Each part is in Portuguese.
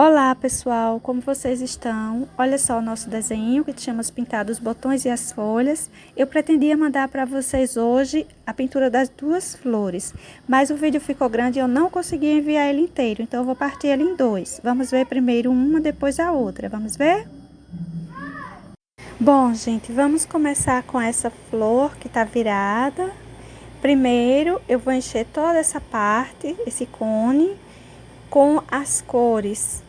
Olá pessoal, como vocês estão? Olha só o nosso desenho que chama Pintar os Botões e as Folhas. Eu pretendia mandar para vocês hoje a pintura das duas flores, mas o vídeo ficou grande e eu não consegui enviar ele inteiro, então eu vou partir ele em dois. Vamos ver primeiro uma, depois a outra, vamos ver? Bom, gente, vamos começar com essa flor que tá virada. Primeiro eu vou encher toda essa parte, esse cone, com as cores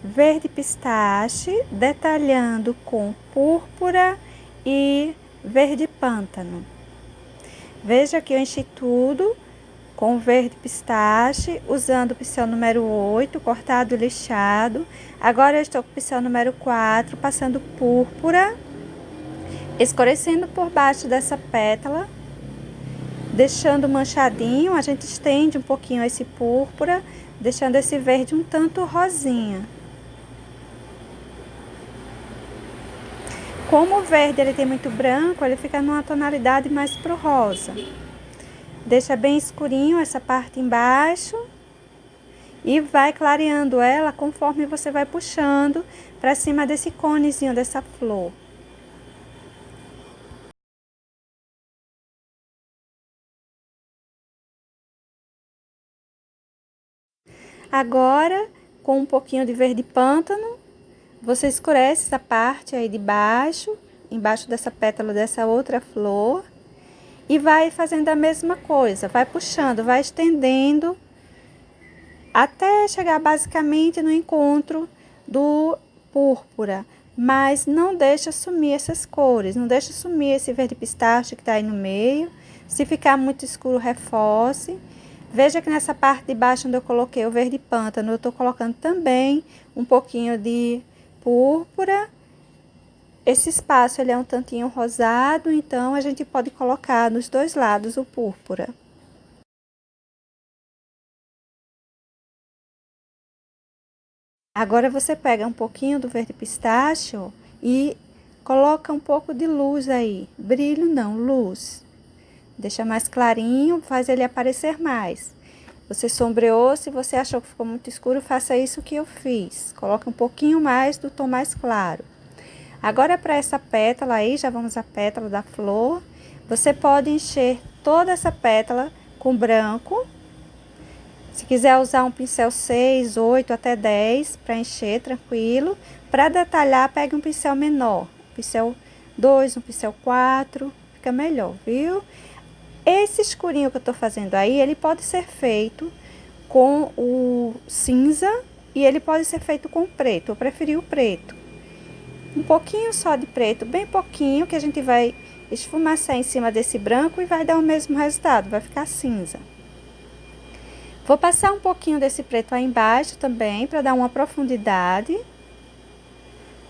verde pistache, detalhando com púrpura e verde pântano. Veja que eu enchi tudo com verde pistache, usando o pincel número 8, cortado e lixado. Agora eu estou com o pincel número 4, passando púrpura, escurecendo por baixo dessa pétala, deixando manchadinho. A gente estende um pouquinho esse púrpura, deixando esse verde um tanto rosinha. Como o verde ele tem muito branco, ele fica numa tonalidade mais pro rosa. Deixa bem escurinho essa parte embaixo e vai clareando ela conforme você vai puxando para cima desse conezinho dessa flor. Agora, com um pouquinho de verde pântano, você escurece essa parte aí de baixo, embaixo dessa pétala dessa outra flor, e vai fazendo a mesma coisa, vai puxando, vai estendendo, até chegar basicamente no encontro do púrpura. Mas não deixa sumir essas cores, não deixa sumir esse verde pistache que tá aí no meio. Se ficar muito escuro, reforce. Veja que nessa parte de baixo onde eu coloquei o verde pântano, eu tô colocando também um pouquinho de púrpura. Esse espaço ele é um tantinho rosado, então a gente pode colocar nos dois lados o púrpura. Agora você pega um pouquinho do verde pistache e coloca um pouco de luz aí. Brilho não, luz. Deixa mais clarinho, faz ele aparecer mais. Você sombreou, se você achou que ficou muito escuro, faça isso que eu fiz. Coloque um pouquinho mais do tom mais claro. Agora, para essa pétala aí, já vamos à pétala da flor. Você pode encher toda essa pétala com branco. Se quiser usar um pincel 6, 8 até 10 para encher, tranquilo. Para detalhar, pegue um pincel menor. Um pincel 2, um pincel 4, fica melhor, viu? Esse escurinho que eu tô fazendo aí, ele pode ser feito com o cinza e ele pode ser feito com preto. Eu preferi o preto. Um pouquinho só de preto, bem pouquinho, que a gente vai esfumaçar em cima desse branco e vai dar o mesmo resultado, vai ficar cinza. Vou passar um pouquinho desse preto aí embaixo também, para dar uma profundidade.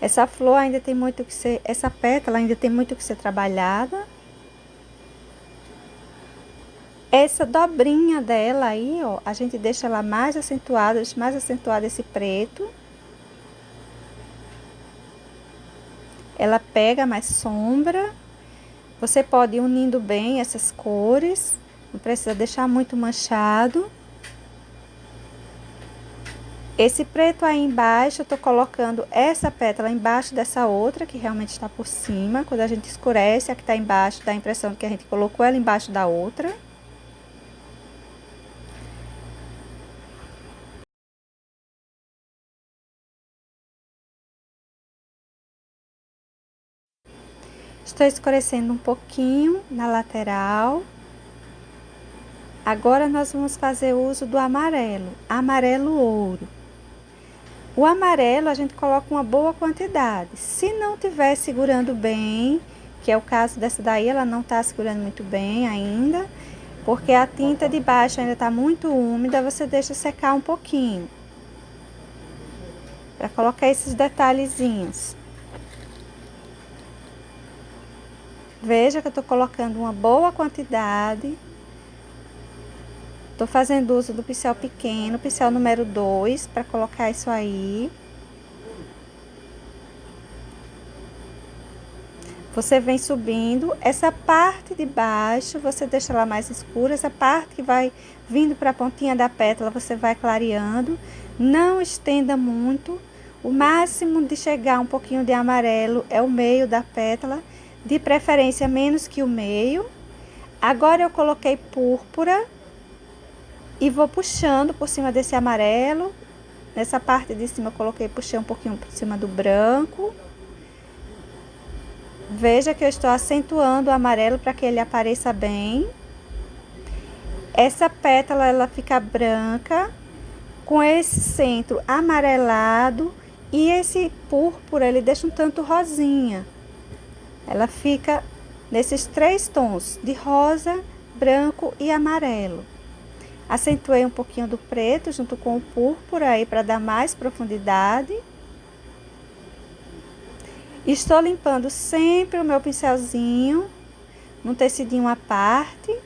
Essa flor ainda tem muito que ser, essa pétala ainda tem muito que ser trabalhada. Essa dobrinha dela aí, ó, a gente deixa ela mais acentuada, deixa mais acentuado esse preto. Ela pega mais sombra. Você pode ir unindo bem essas cores, não precisa deixar muito manchado. Esse preto aí embaixo, eu tô colocando essa pétala embaixo dessa outra, que realmente está por cima. Quando a gente escurece, a que tá embaixo, dá a impressão de que a gente colocou ela embaixo da outra. Estou escurecendo um pouquinho na lateral. Agora nós vamos fazer uso do amarelo, amarelo ouro. O amarelo a gente coloca uma boa quantidade. Se não tiver segurando bem, que é o caso dessa daí, ela não tá segurando muito bem ainda, porque a tinta de baixo ainda tá muito úmida, você deixa secar um pouquinho. Para colocar esses detalhezinhos. Veja que eu tô colocando uma boa quantidade. Tô fazendo uso do pincel pequeno, pincel número 2, para colocar isso aí. Você vem subindo, essa parte de baixo, você deixa ela mais escura, essa parte que vai vindo para a pontinha da pétala, você vai clareando. Não estenda muito. O máximo de chegar um pouquinho de amarelo é o meio da pétala, de preferência menos que o meio. Agora eu coloquei púrpura e vou puxando por cima desse amarelo. Nessa parte de cima eu coloquei, puxei um pouquinho por cima do branco. Veja que eu estou acentuando o amarelo para que ele apareça bem. Essa pétala ela fica branca, com esse centro amarelado, e esse púrpura ele deixa um tanto rosinha. Ela fica nesses 3 tons, de rosa, branco e amarelo. Acentuei um pouquinho do preto junto com o púrpura aí para dar mais profundidade. Estou limpando sempre o meu pincelzinho num tecidinho à parte.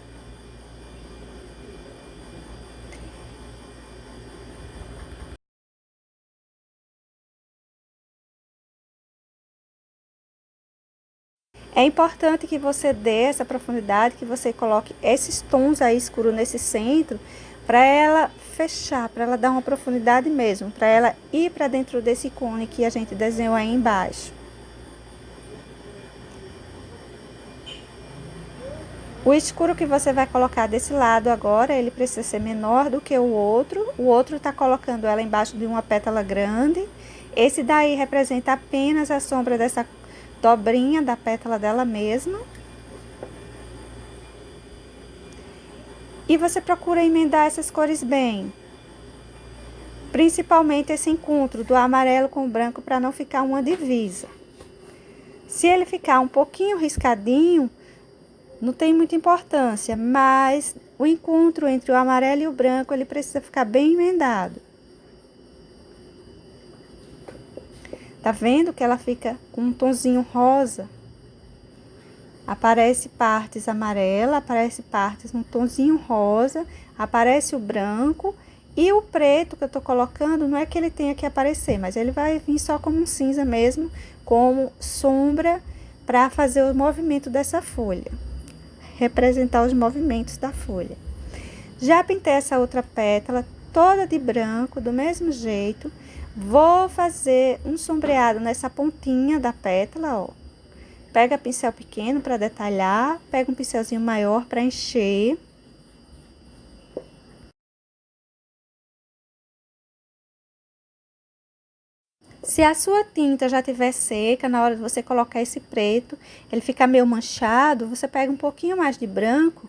É importante que você dê essa profundidade, que você coloque esses tons aí escuros nesse centro, para ela fechar, para ela dar uma profundidade mesmo, para ela ir para dentro desse cone que a gente desenhou aí embaixo. O escuro que você vai colocar desse lado agora, ele precisa ser menor do que o outro. O outro está colocando ela embaixo de uma pétala grande. Esse daí representa apenas a sombra dessa dobrinha da pétala dela mesma. E você procura emendar essas cores bem. Principalmente esse encontro do amarelo com o branco, para não ficar uma divisa. Se ele ficar um pouquinho riscadinho, não tem muita importância, mas o encontro entre o amarelo e o branco, ele precisa ficar bem emendado. Tá vendo que ela fica com um tonzinho rosa? Aparece partes amarela, aparece partes num tonzinho rosa, aparece o branco e o preto que eu tô colocando, não é que ele tenha que aparecer, mas ele vai vir só como um cinza mesmo, como sombra, para fazer o movimento dessa folha, representar os movimentos da folha. Já pintei essa outra pétala toda de branco, do mesmo jeito. Vou fazer um sombreado nessa pontinha da pétala, ó. Pega pincel pequeno para detalhar, pega um pincelzinho maior para encher. Se a sua tinta já estiver seca, na hora de você colocar esse preto, ele fica meio manchado, você pega um pouquinho mais de branco,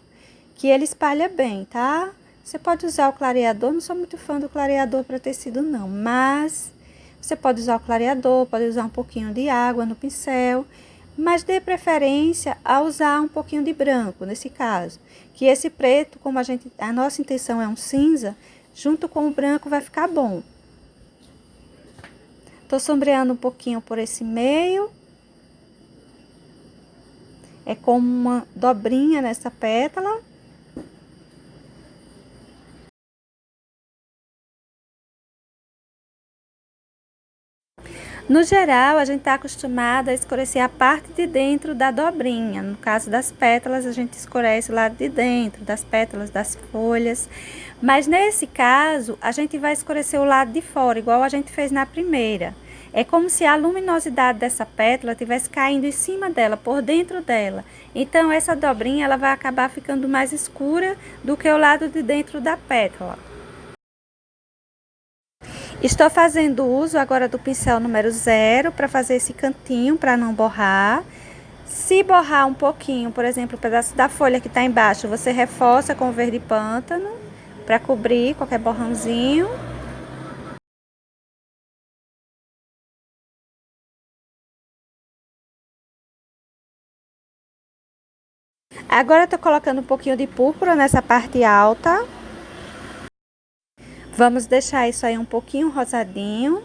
que ele espalha bem, tá? Você pode usar o clareador, não sou muito fã do clareador para tecido não, mas você pode usar o clareador, pode usar um pouquinho de água no pincel, mas dê preferência a usar um pouquinho de branco, nesse caso. Que esse preto, como a nossa intenção é um cinza, junto com o branco vai ficar bom. Tô sombreando um pouquinho por esse meio. É como uma dobrinha nessa pétala. No geral, a gente está acostumado a escurecer a parte de dentro da dobrinha. No caso das pétalas, a gente escurece o lado de dentro, das pétalas, das folhas. Mas nesse caso, a gente vai escurecer o lado de fora, igual a gente fez na primeira. É como se a luminosidade dessa pétala estivesse caindo em cima dela, por dentro dela. Então, essa dobrinha ela vai acabar ficando mais escura do que o lado de dentro da pétala. Estou fazendo uso agora do pincel número 0 para fazer esse cantinho, para não borrar. Se borrar um pouquinho, por exemplo, o pedaço da folha que está embaixo, você reforça com o verde pântano para cobrir qualquer borrãozinho. Agora eu tô colocando um pouquinho de púrpura nessa parte alta. Vamos deixar isso aí um pouquinho rosadinho.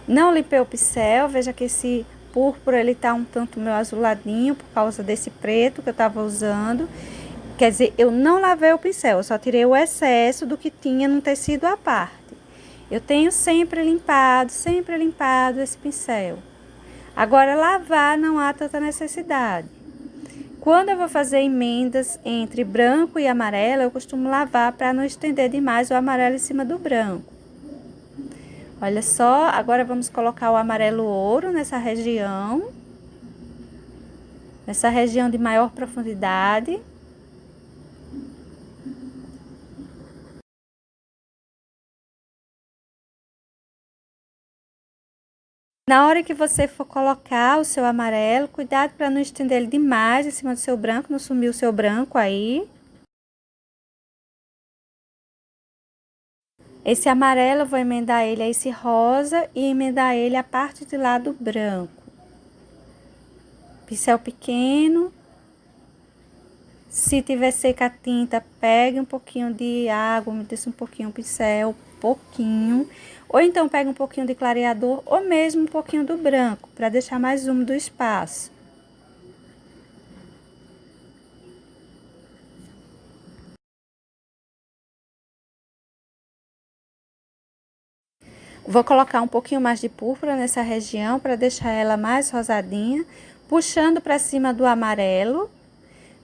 Não limpei o pincel, veja que esse púrpura ele tá um tanto meio azuladinho por causa desse preto que eu tava usando. Quer dizer, eu não lavei o pincel, eu só tirei o excesso do que tinha no tecido à parte. Eu tenho sempre limpado esse pincel. Agora, lavar não há tanta necessidade. Quando eu vou fazer emendas entre branco e amarelo, eu costumo lavar para não estender demais o amarelo em cima do branco. Olha só, agora vamos colocar o amarelo ouro nessa região de maior profundidade. Na hora que você for colocar o seu amarelo, cuidado para não estender ele demais em cima do seu branco, não sumir o seu branco aí. Esse amarelo eu vou emendar ele a esse rosa e emendar ele a parte de lá do branco. Pincel pequeno. Se tiver seca a tinta, pegue um pouquinho de água, umedeça um pouquinho o pincel, pouquinho. Ou então pegue um pouquinho de clareador ou mesmo um pouquinho do branco, para deixar mais úmido o espaço. Vou colocar um pouquinho mais de púrpura nessa região para deixar ela mais rosadinha, puxando para cima do amarelo,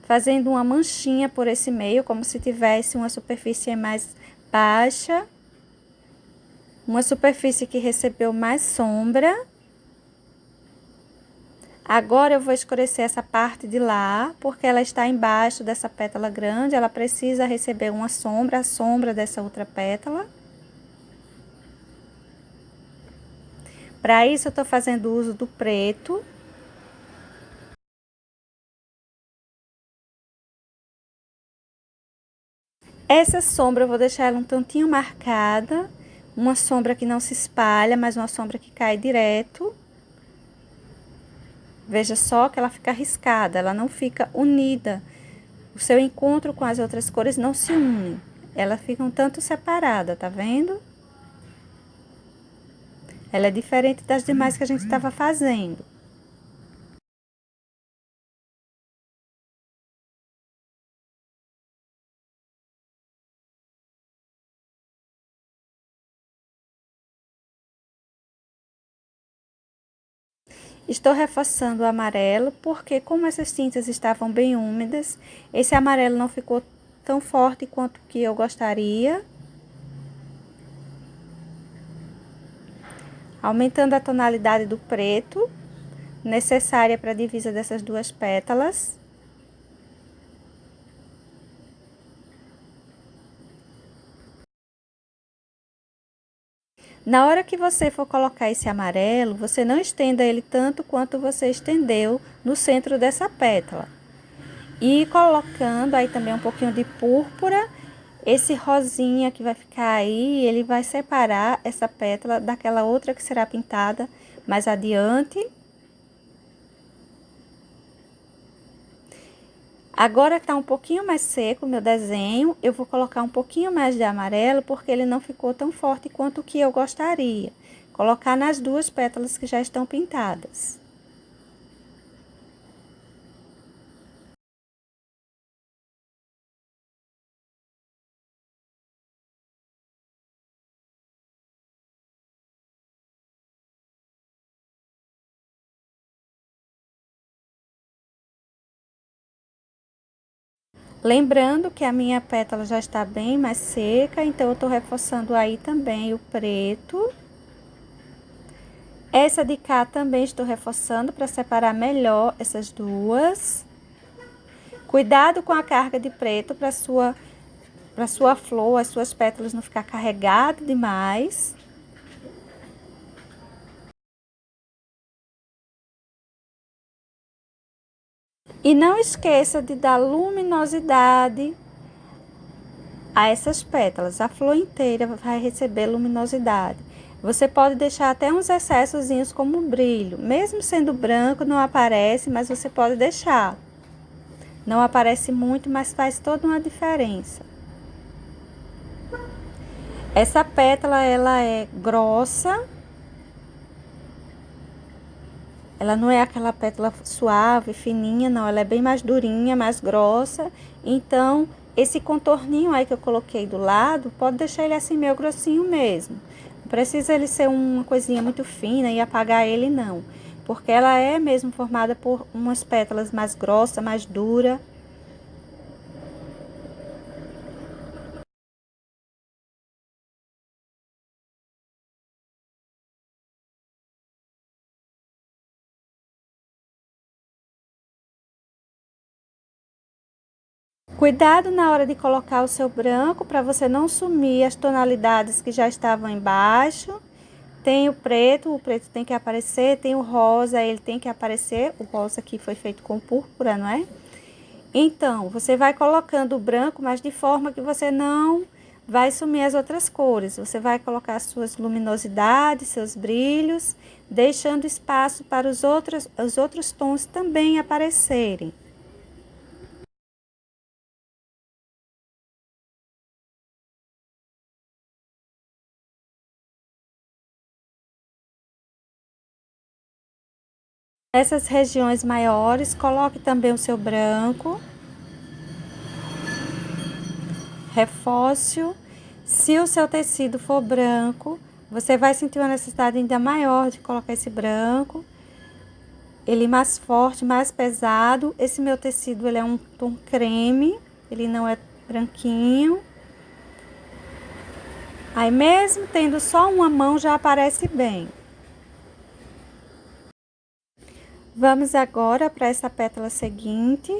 fazendo uma manchinha por esse meio, como se tivesse uma superfície mais baixa, uma superfície que recebeu mais sombra. Agora eu vou escurecer essa parte de lá, porque ela está embaixo dessa pétala grande, ela precisa receber uma sombra, a sombra dessa outra pétala. Para isso, eu estou fazendo uso do preto. Essa sombra eu vou deixar ela um tantinho marcada, uma sombra que não se espalha, mas uma sombra que cai direto. Veja só que ela fica riscada, ela não fica unida. O seu encontro com as outras cores não se une, ela fica um tanto separada, tá vendo? Ela é diferente das demais que a gente estava fazendo. Estou reforçando o amarelo, porque como essas tintas estavam bem úmidas, esse amarelo não ficou tão forte quanto que eu gostaria. Aumentando a tonalidade do preto, necessária para a divisa dessas duas pétalas. Na hora que você for colocar esse amarelo, você não estenda ele tanto quanto você estendeu no centro dessa pétala. E colocando aí também um pouquinho de púrpura, esse rosinha que vai ficar aí, ele vai separar essa pétala daquela outra que será pintada mais adiante. Agora tá um pouquinho mais seco o meu desenho, eu vou colocar um pouquinho mais de amarelo, porque ele não ficou tão forte quanto o que eu gostaria. Colocar nas duas pétalas que já estão pintadas. Lembrando que a minha pétala já está bem mais seca, então eu tô reforçando aí também o preto. Essa de cá também estou reforçando para separar melhor essas duas. Cuidado com a carga de preto para sua flor, as suas pétalas não ficar carregado demais. E não esqueça de dar luminosidade a essas pétalas. A flor inteira vai receber luminosidade. Você pode deixar até uns excessozinhos como brilho. Mesmo sendo branco, não aparece, mas você pode deixar. Não aparece muito, mas faz toda uma diferença. Essa pétala, ela é grossa. Ela não é aquela pétala suave, fininha, não. Ela é bem mais durinha, mais grossa. Então, esse contorninho aí que eu coloquei do lado, pode deixar ele assim meio grossinho mesmo. Não precisa ele ser uma coisinha muito fina e apagar ele, não. porque ela é mesmo formada por umas pétalas mais grossas, mais duras. Cuidado na hora de colocar o seu branco para você não sumir as tonalidades que já estavam embaixo. Tem o preto tem que aparecer, tem o rosa, ele tem que aparecer. O rosa aqui foi feito com púrpura, não é? Então, você vai colocando o branco, mas de forma que você não vai sumir as outras cores. Você vai colocar suas luminosidades, seus brilhos, deixando espaço para os outros tons também aparecerem. Nessas regiões maiores, coloque também o seu branco. Reforce-o. Se o seu tecido for branco, você vai sentir uma necessidade ainda maior de colocar esse branco. Ele mais forte, mais pesado. Esse meu tecido, ele é um tom creme, ele não é branquinho. Aí mesmo tendo só uma mão, já aparece bem. Vamos agora para essa pétala seguinte.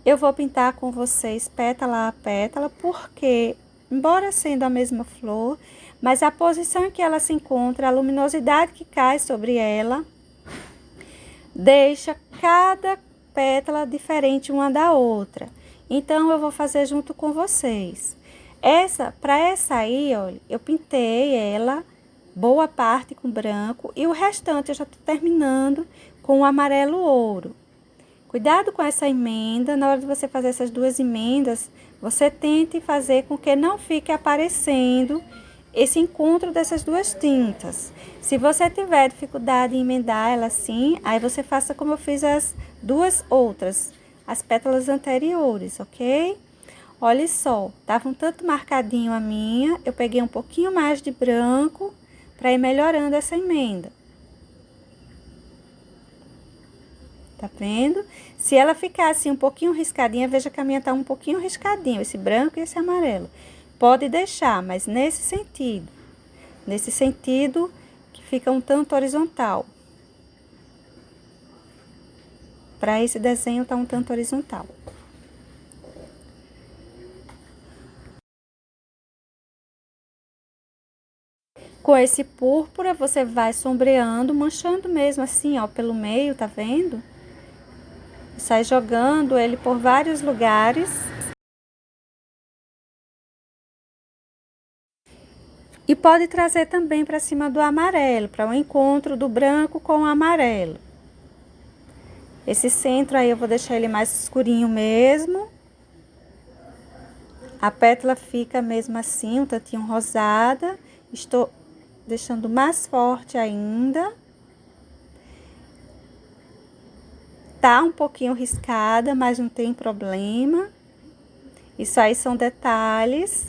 Eu vou pintar com vocês pétala a pétala, porque, embora sendo a mesma flor, mas a posição em que ela se encontra, a luminosidade que cai sobre ela, deixa cada pétala diferente uma da outra. Então, eu vou fazer junto com vocês. Para essa aí, olha, eu pintei ela, boa parte com branco, e o restante eu já tô terminando com o amarelo ouro. Cuidado com essa emenda, na hora de você fazer essas duas emendas, você tente fazer com que não fique aparecendo esse encontro dessas duas tintas. Se você tiver dificuldade em emendar ela assim, aí você faça como eu fiz as duas outras, as pétalas anteriores, ok? Olha só, tava um tanto marcadinho a minha, eu peguei um pouquinho mais de branco para ir melhorando essa emenda. Tá vendo? Se ela ficar assim um pouquinho riscadinha, veja que a minha tá um pouquinho riscadinho, esse branco e esse amarelo. Pode deixar, mas nesse sentido que fica um tanto horizontal. Para esse desenho tá um tanto horizontal. Com esse púrpura, você vai sombreando, manchando mesmo assim, ó, pelo meio, tá vendo? Sai jogando ele por vários lugares. E pode trazer também para cima do amarelo, para o encontro do branco com o amarelo. Esse centro aí eu vou deixar ele mais escurinho mesmo. A pétala fica mesmo assim, um tantinho rosada. Estou deixando mais forte ainda. Tá um pouquinho riscada, mas não tem problema. Isso aí são detalhes.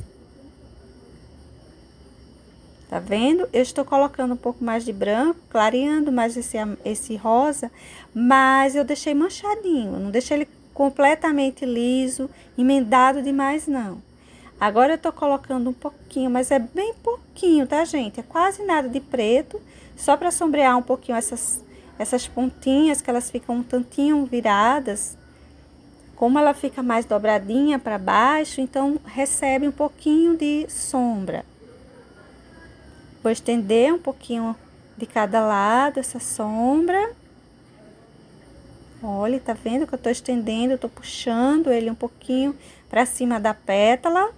Tá vendo? Eu estou colocando um pouco mais de branco, clareando mais esse rosa, mas eu deixei manchadinho, não deixei ele completamente liso, emendado demais não. Agora eu tô colocando um pouquinho, mas é bem pouquinho, tá, gente? É quase nada de preto, só para sombrear um pouquinho essas pontinhas, que elas ficam um tantinho viradas. Como ela fica mais dobradinha para baixo, então recebe um pouquinho de sombra. Vou estender um pouquinho de cada lado essa sombra. Olha, tá vendo que eu tô estendendo, eu tô puxando ele um pouquinho para cima da pétala.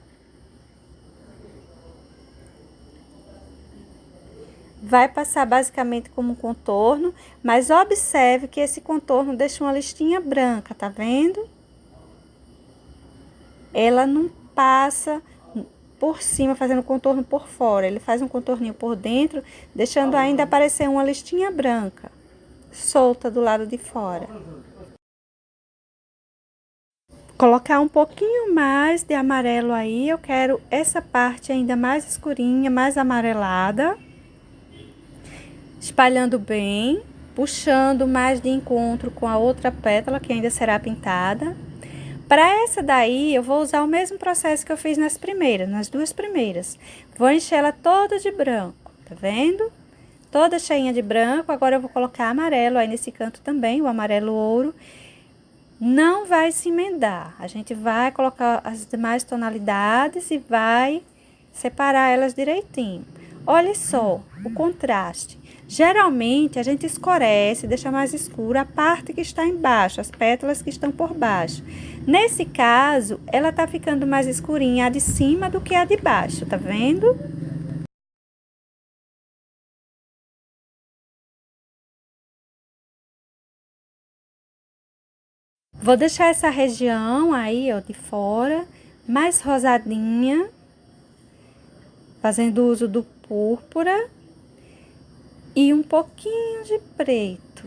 Vai passar basicamente como um contorno, mas observe que esse contorno deixa uma listinha branca, tá vendo? Ela não passa por cima, fazendo contorno por fora. Ele faz um contorninho por dentro, deixando ainda aparecer uma listinha branca, solta do lado de fora. Colocar um pouquinho mais de amarelo aí, eu quero essa parte ainda mais escurinha, mais amarelada. Espalhando bem. puxando mais de encontro com a outra pétala que ainda será pintada. Para essa daí, eu vou usar o mesmo processo que eu fiz nas primeiras, nas duas primeiras. Vou encher ela toda de branco, tá vendo? Toda cheinha de branco. Agora eu vou colocar amarelo aí nesse canto também, o amarelo ouro. Não vai se emendar. A gente vai colocar as demais tonalidades e vai separar elas direitinho. Olha só o contraste. Geralmente a gente escurece, deixa mais escura a parte que está embaixo, as pétalas que estão por baixo. Nesse caso, ela tá ficando mais escurinha a de cima do que a de baixo, tá vendo? Vou deixar essa região aí, ó, de fora, mais rosadinha, fazendo uso do púrpura e um pouquinho de preto.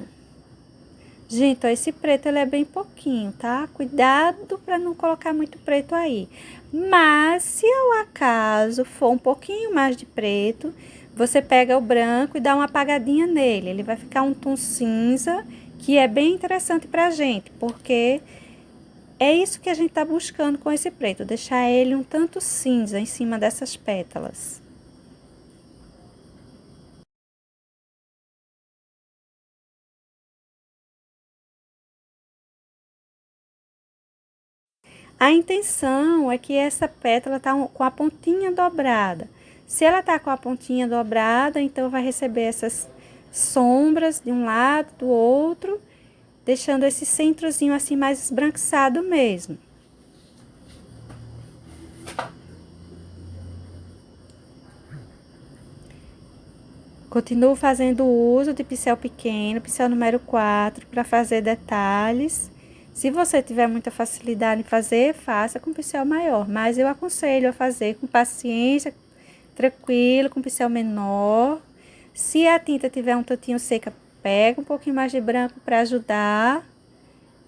Gente, ó, esse preto ele é bem pouquinho, tá? Cuidado para não colocar muito preto aí. Mas se ao acaso for um pouquinho mais de preto, você pega o branco e dá uma apagadinha nele. Ele vai ficar um tom cinza, que é bem interessante pra gente, porque é isso que a gente tá buscando com esse preto, deixar ele um tanto cinza em cima dessas pétalas. A intenção é que essa pétala tá com a pontinha dobrada. Se ela tá com a pontinha dobrada, então vai receber essas sombras de um lado, do outro, deixando esse centrozinho assim mais esbranquiçado mesmo. Continuo fazendo uso de pincel pequeno, pincel número 4, para fazer detalhes. Se você tiver muita facilidade em fazer, faça com pincel maior, mas eu aconselho a fazer com paciência, tranquilo, com pincel menor. Se a tinta tiver um tantinho seca, pega um pouquinho mais de branco para ajudar,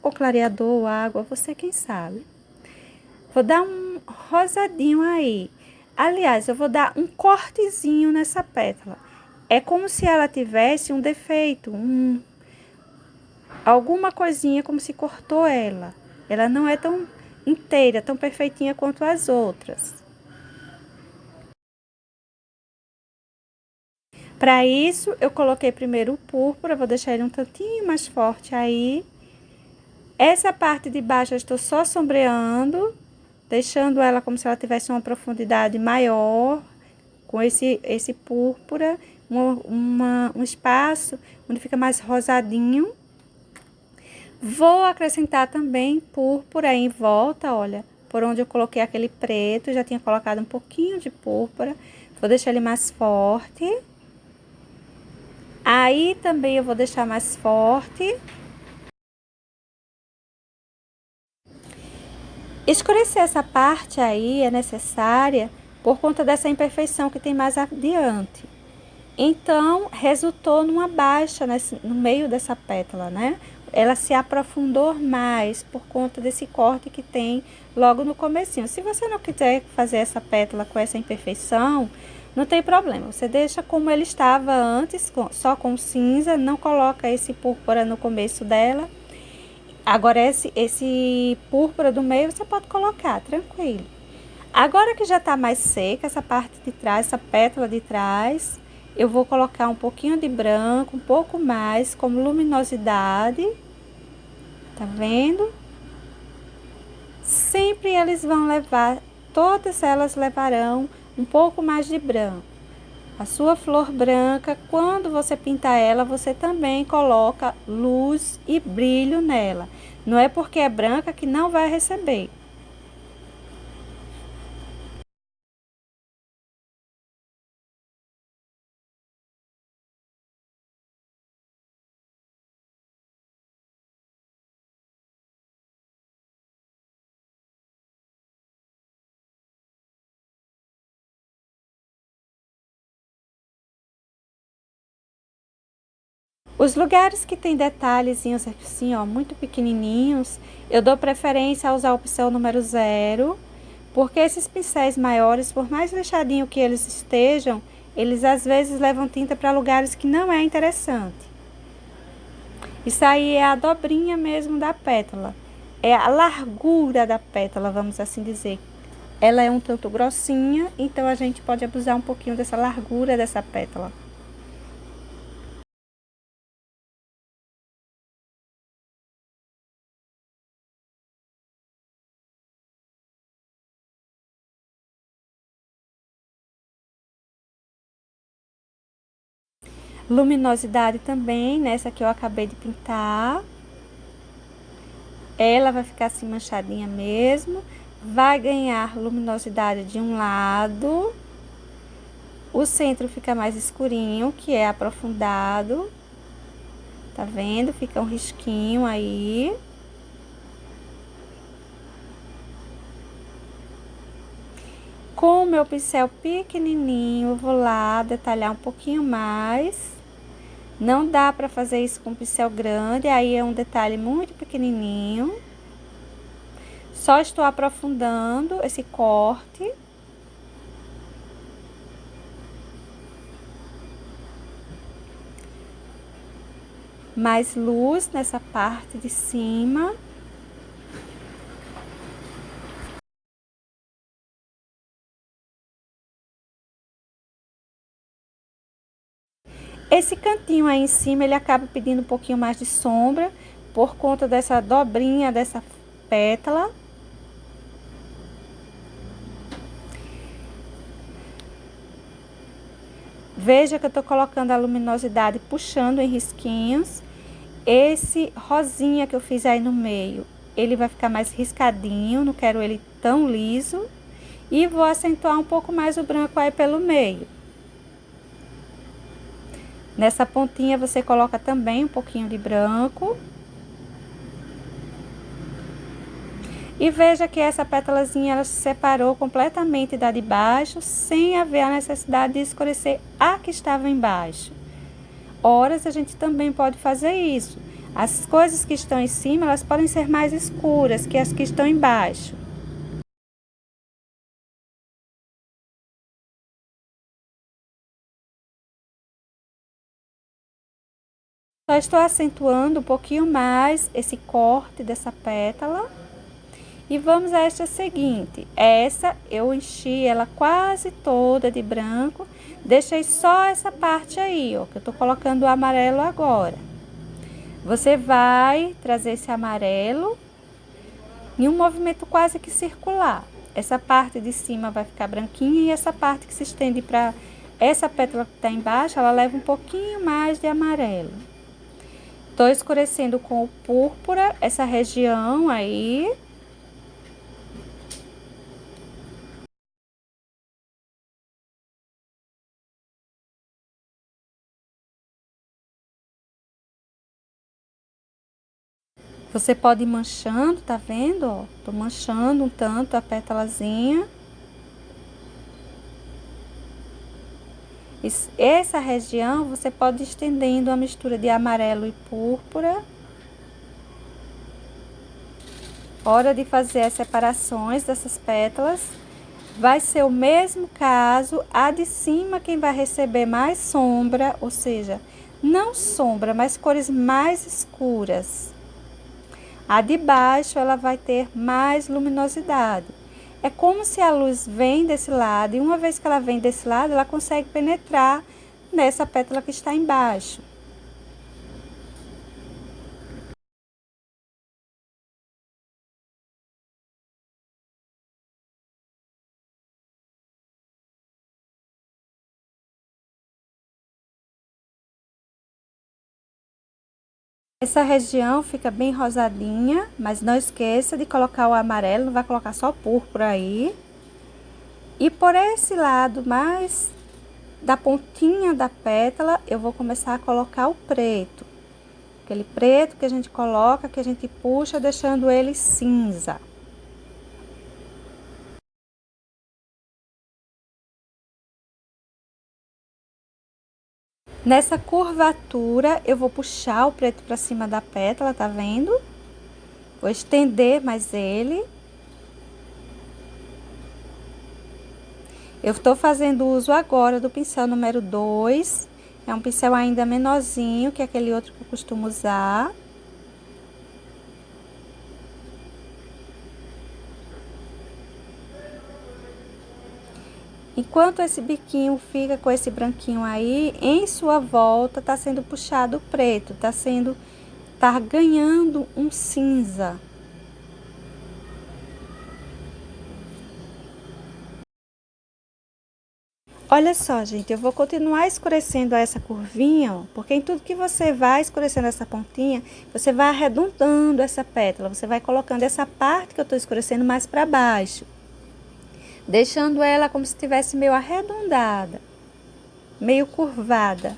ou clareador, ou água, você quem sabe. Vou dar um rosadinho aí. Aliás, eu vou dar um cortezinho nessa pétala. É como se ela tivesse um defeito, alguma coisinha como se cortou ela. Ela não é tão inteira, tão perfeitinha quanto as outras. Para isso, eu coloquei primeiro o púrpura, vou deixar ele um tantinho mais forte aí. Essa parte de baixo eu estou só sombreando, deixando ela como se ela tivesse uma profundidade maior, com esse púrpura, um espaço onde fica mais rosadinho. Vou acrescentar também púrpura em volta, olha, por onde eu coloquei aquele preto, já tinha colocado um pouquinho de púrpura. Vou deixar ele mais forte. Aí também eu vou deixar mais forte. Escurecer essa parte aí é necessária por conta dessa imperfeição que tem mais adiante. Então, resultou numa baixa no meio dessa pétala, né? Ela se aprofundou mais por conta desse corte que tem logo no comecinho. Se você não quiser fazer essa pétala com essa imperfeição, não tem problema. Você deixa como ele estava antes, só com cinza, não coloca esse púrpura no começo dela. Agora, esse púrpura do meio você pode colocar, tranquilo. Agora que já tá mais seca, essa parte de trás, essa pétala de trás, eu vou colocar um pouquinho de branco, um pouco mais, como luminosidade. Tá vendo? Sempre eles vão levar, todas elas levarão um pouco mais de branco. A sua flor branca, quando você pintar ela, você também coloca luz e brilho nela. Não é porque é branca que não vai receber. Os lugares que tem detalhezinhos assim, ó, muito pequenininhos, eu dou preferência a usar o pincel número 0, porque esses pincéis maiores, por mais lixadinho que eles estejam, eles às vezes levam tinta para lugares que não é interessante. Isso aí é a dobrinha mesmo da pétala. É a largura da pétala, vamos assim dizer. Ela é um tanto grossinha, então a gente pode abusar um pouquinho dessa largura dessa pétala. Luminosidade também, nessa que eu acabei de pintar. Ela vai ficar assim manchadinha mesmo. Vai ganhar luminosidade de um lado. O centro fica mais escurinho, que é aprofundado. Tá vendo? Fica um risquinho aí. Com o meu pincel pequenininho, eu vou lá detalhar um pouquinho mais. Não dá para fazer isso com pincel grande, aí é um detalhe muito pequenininho. Só estou aprofundando esse corte. Mais luz nessa parte de cima. Esse cantinho aí em cima, ele acaba pedindo um pouquinho mais de sombra, por conta dessa dobrinha, dessa pétala. Veja que eu tô colocando a luminosidade, puxando em risquinhos. Esse rosinha que eu fiz aí no meio, ele vai ficar mais riscadinho, não quero ele tão liso. E vou acentuar um pouco mais o branco aí pelo meio. Nessa pontinha você coloca também um pouquinho de branco. E veja que essa pétalazinha, ela se separou completamente da de baixo, sem haver a necessidade de escurecer a que estava embaixo. Horas a gente também pode fazer isso. As coisas que estão em cima, elas podem ser mais escuras que as que estão embaixo. Só estou acentuando um pouquinho mais esse corte dessa pétala. E vamos a esta seguinte. Essa eu enchi ela quase toda de branco. Deixei só essa parte aí, ó, que eu tô colocando o amarelo agora. Você vai trazer esse amarelo em um movimento quase que circular. Essa parte de cima vai ficar branquinha e essa parte que se estende para essa pétala que tá embaixo, ela leva um pouquinho mais de amarelo. Tô escurecendo com o púrpura essa região aí. Você pode ir manchando, tá vendo, ó? Tô manchando um tanto a pétalazinha. Essa região você pode ir estendendo a mistura de amarelo e púrpura. Hora de fazer as separações dessas pétalas. Vai ser o mesmo caso, a de cima quem vai receber mais sombra, ou seja, não sombra, mas cores mais escuras. A de baixo ela vai ter mais luminosidade. É como se a luz vem desse lado e uma vez que ela vem desse lado, ela consegue penetrar nessa pétala que está embaixo. Essa região fica bem rosadinha, mas não esqueça de colocar o amarelo, não vai colocar só púrpura aí. E por esse lado mais da pontinha da pétala, eu vou começar a colocar o preto. Aquele preto que a gente coloca, que a gente puxa, deixando ele cinza. Nessa curvatura, eu vou puxar o preto para cima da pétala, tá vendo? Vou estender mais ele. Eu estou fazendo uso agora do pincel número 2. É um pincel ainda menorzinho que aquele outro que eu costumo usar. Enquanto esse biquinho fica com esse branquinho aí, em sua volta tá sendo puxado o preto, tá ganhando um cinza. Olha só, gente, eu vou continuar escurecendo essa curvinha, ó, porque em tudo que você vai escurecendo essa pontinha, você vai arredondando essa pétala, você vai colocando essa parte que eu tô escurecendo mais para baixo, deixando ela como se estivesse meio arredondada, meio curvada.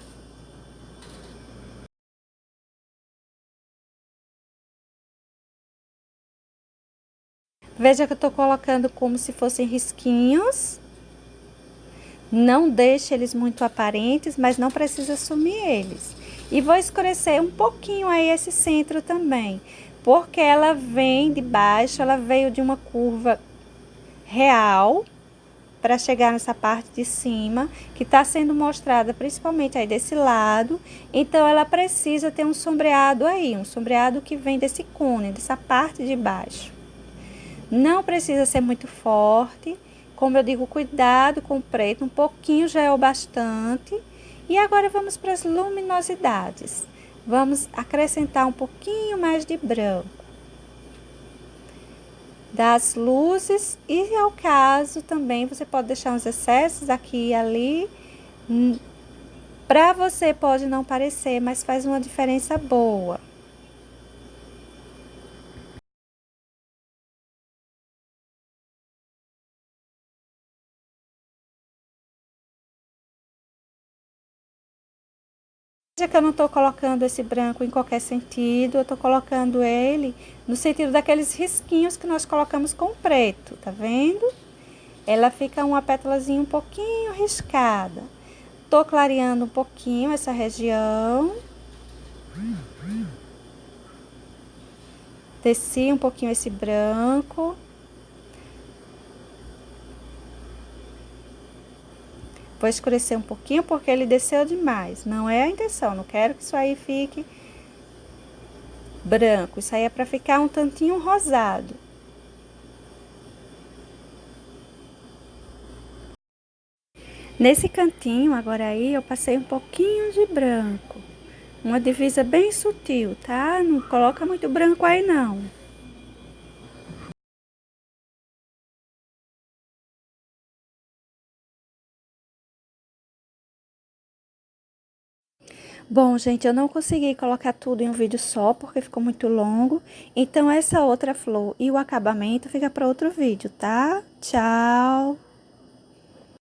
Veja que eu tô colocando como se fossem risquinhos. Não deixe eles muito aparentes, mas não precisa sumir eles. E vou escurecer um pouquinho aí esse centro também, porque ela vem de baixo, ela veio de uma curva real para chegar nessa parte de cima, que está sendo mostrada principalmente aí desse lado. Então, ela precisa ter um sombreado aí, um sombreado que vem desse cone, dessa parte de baixo. Não precisa ser muito forte. Como eu digo, cuidado com o preto, um pouquinho já é o bastante. E agora vamos para as luminosidades. Vamos acrescentar um pouquinho mais de branco. Das luzes e ao caso também você pode deixar uns excessos aqui e ali. Para você pode não parecer, mas faz uma diferença boa. Já que eu não estou colocando esse branco em qualquer sentido, eu estou colocando ele no sentido daqueles risquinhos que nós colocamos com preto, tá vendo? Ela fica uma pétalazinha um pouquinho riscada. Tô clareando um pouquinho essa região. Desci um pouquinho esse branco. Vou escurecer um pouquinho porque ele desceu demais. Não é a intenção, não quero que isso aí fique branco. Isso aí é para ficar um tantinho rosado. Nesse cantinho agora aí eu passei um pouquinho de branco. Uma divisa bem sutil, tá? Não coloca muito branco aí não. Bom, gente, eu não consegui colocar tudo em um vídeo só, porque ficou muito longo. Então, essa outra flor e o acabamento fica para outro vídeo, tá? Tchau!